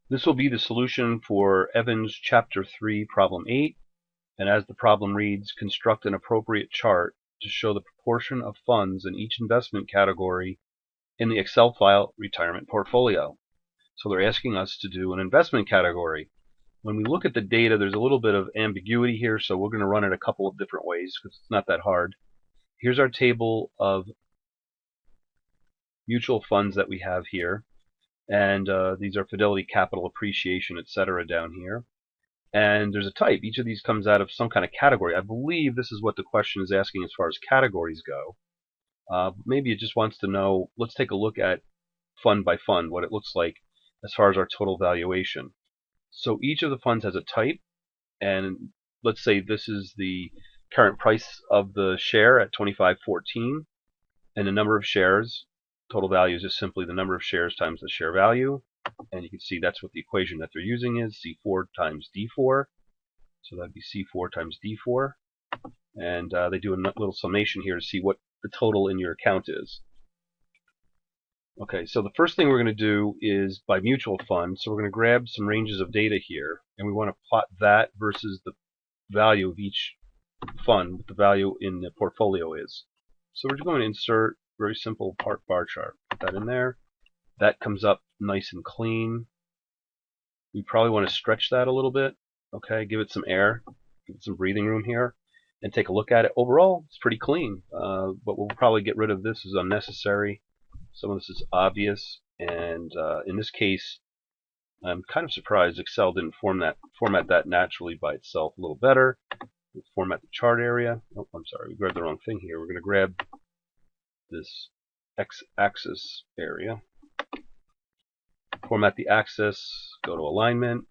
This will be the solution for Evans Chapter 3, Problem 8, and as the problem reads, construct an appropriate chart to show the proportion of funds in each investment category in the Excel file retirement portfolio. So they're asking us to do an investment category. When we look at the data, there's a little bit of ambiguity here, so we're going to run it a couple of different ways because it's not that hard. Here's our table of mutual funds that we have here. And these are Fidelity, Capital, Appreciation, etc. down here. And there's a type. Each of these comes out of some kind of category. I believe this is what the question is asking as far as categories go. Maybe it just wants to know, let's take a look at fund by fund, what it looks like as far as our total valuation. So each of the funds has a type, and let's say this is the current price of the share at 25.14, and the number of shares, total value is just simply the number of shares times the share value. And you can see that's what the equation that they're using is, C4 times D4. So that'd be C4 times D4. And they do a little summation here to see what the total in your account is. Okay, so the first thing we're going to do is by mutual fund. So we're going to grab some ranges of data here, and we want to plot that versus the value of each fund, what the value in the portfolio is. So we're just going to insert very simple part bar chart. Put that in there. That comes up nice and clean. We probably want to stretch that a little bit. Okay, give it some air, give it some breathing room here, and take a look at it. Overall, it's pretty clean. But we'll probably get rid of this as unnecessary. Some of this is obvious, and in this case, I'm kind of surprised Excel didn't format that naturally by itself a little better. We'll format the chart area. Oh, I'm sorry, we grabbed the wrong thing here. We're going to grab this x-axis area. Format the axis, go to alignment,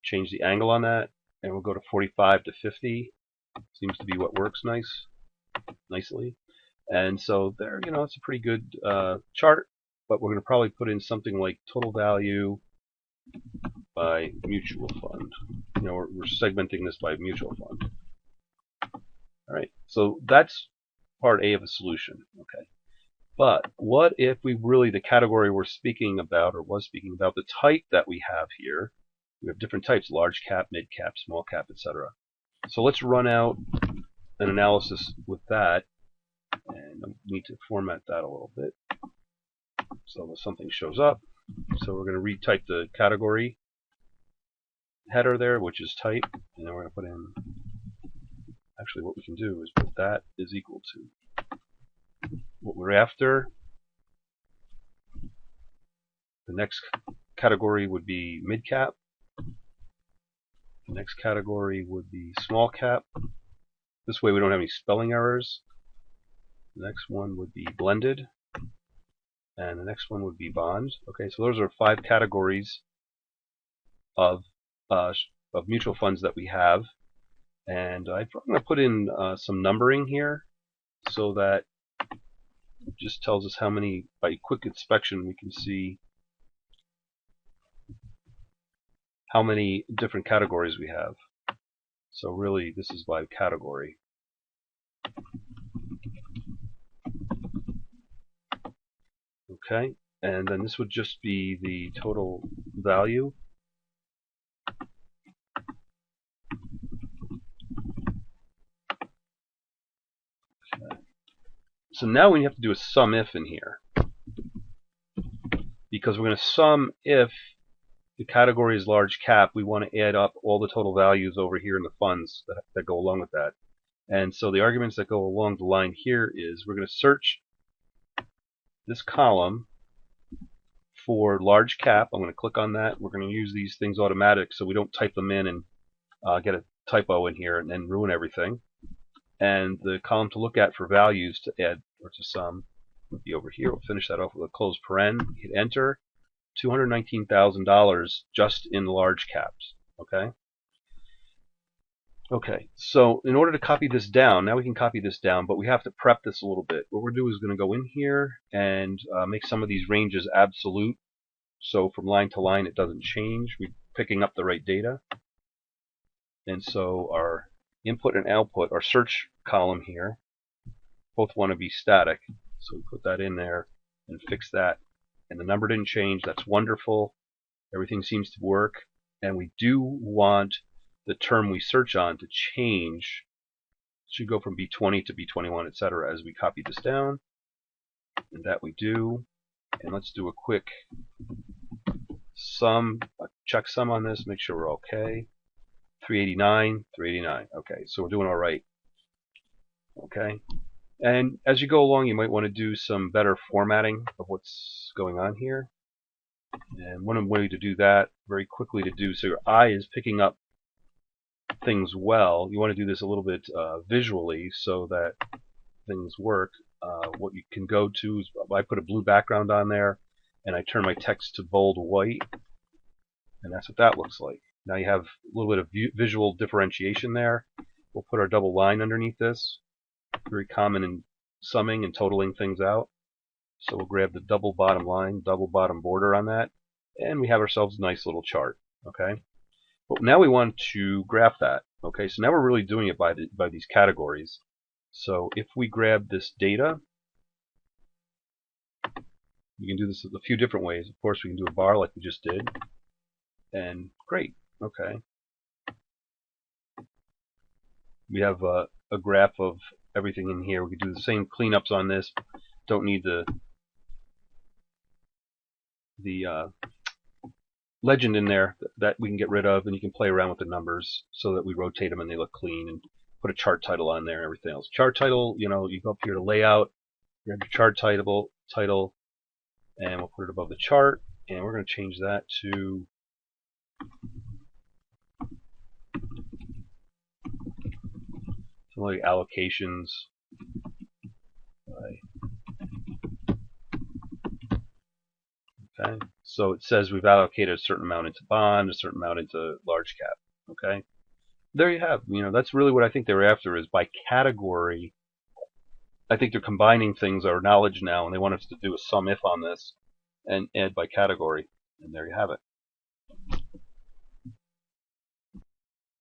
change the angle on that, and we'll go to 45 to 50. Seems to be what works nicely. And so there, it's a pretty good chart, but we're going to probably put in something like total value by mutual fund. We're segmenting this by mutual fund. All right, so that's part A of a solution. Okay. But what if we really, the category we're speaking about, or was speaking about, the type that we have here, we have different types, large cap, mid cap, small cap, etc. So let's run out an analysis with that, and I need to format that a little bit so that something shows up. So we're going to retype the category header there, which is type, and then we're going to put in, actually what we can do is put that is equal to what we're after. The next category would be mid cap. The next category would be small cap. This way we don't have any spelling errors. The next one would be blended. And the next one would be bond. Okay, so those are 5 categories of mutual funds that we have. And I'm going to put in some numbering here so that it just tells us how many, by quick inspection, we can see how many different categories we have. So really, this is by category. Okay, and then this would just be the total value. Okay. So now we have to do a sum if in here, because we're going to sum if the category is large cap. We want to add up all the total values over here in the funds that go along with that. And so the arguments that go along the line here is we're going to search this column for large cap. I'm going to click on that. We're going to use these things automatic so we don't type them in and get a typo in here and then ruin everything. And the column to look at for values to add or to sum would be over here. We'll finish that off with a closed paren, hit enter. $219,000 just in large caps. Okay. Okay, so in order to copy this down, now we can copy this down, but we have to prep this a little bit. What we're doing is going to go in here and make some of these ranges absolute. So from line to line it doesn't change. We're picking up the right data. And so our input and output, our search column here, both want to be static. So we put that in there and fix that. And the number didn't change. That's wonderful. Everything seems to work, and we do want the term we search on to change. It should go from B20 to B21, etc. as we copy this down, and that we do. And let's do a quick sum, a checksum on this, make sure we're okay. 389, 389. Okay, so we're doing all right. Okay, and as you go along, you might want to do some better formatting of what's going on here. And one way to do that very quickly to do so your eye is picking up things well. You want to do this a little bit visually so that things work. What you can go to is I put a blue background on there, and I turn my text to bold white, and that's what that looks like. Now you have a little bit of visual differentiation there. We'll put our double line underneath this. Very common in summing and totaling things out. So we'll grab the double bottom line, double bottom border on that, and we have ourselves a nice little chart. Okay, but now we want to graph that. Okay, so now we're really doing it by these categories. So if we grab this data, we can do this a few different ways. Of course, we can do a bar like we just did, and great. Okay, we have a graph of everything in here. We can do the same cleanups on this. Don't need the legend in there that we can get rid of, and you can play around with the numbers so that we rotate them and they look clean, and put a chart title on there and everything else. Chart title, you go up here to layout, grab your chart title, and we'll put it above the chart, and we're going to change that to something like allocations. Okay, so it says we've allocated a certain amount into bond, a certain amount into large cap. Okay, there you have. That's really what I think they're after, is by category. I think they're combining things, our knowledge now, and they want us to do a sum if on this and add by category. And there you have it.